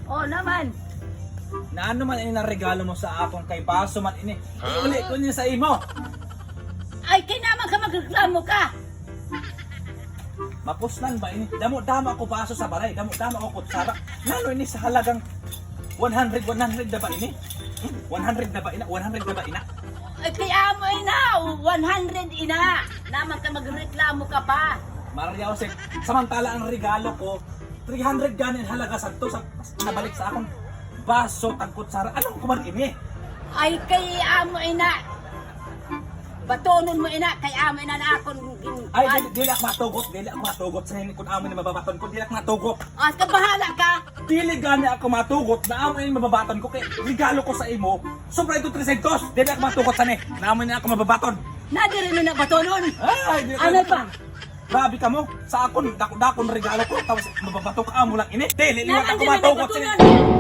Oh naman. Na ano man ini na regalo mo sa akong kay baso man ini. Iuli ko niya sa imo. Ay kinaman ka magreklamo ka. Mapuslan ba ini? Damo-damo ako baso sa balay, damo-damo ako kutsara. Lalo ini sa halagang 100 na ba ini? 100 na ba ina? 100 na ba ina? Ay kaya mo ina, 100 ina. Naman ka magreklamo ka pa. Maria Jose, samantala ang regalo ko 300 ganin halaga sa to sa nabalik sa akong baso tag kutsara. Anong kuman ini? Ay kaya mo ina. Batonon mo ina, kaya mo ina na akong Ay, dili ako matugot sa hindi kung amin na mababaton ko, dili ako matugot. Ah, kabahala ka. Dili gani ako matugot na amin na mababaton ko kay regalo ko sa imo. Sobra ito 300. Dili ako matugot sa ni. Na amin na ako mababaton. Nadiri na batonon. Ay, dili. Ano pa? Grabe ka mo. Sa akon, dako-dako regalo ko tapos mababato ka amo lang ini. Dili ako Nakandiri na matugot sa ni. batonon.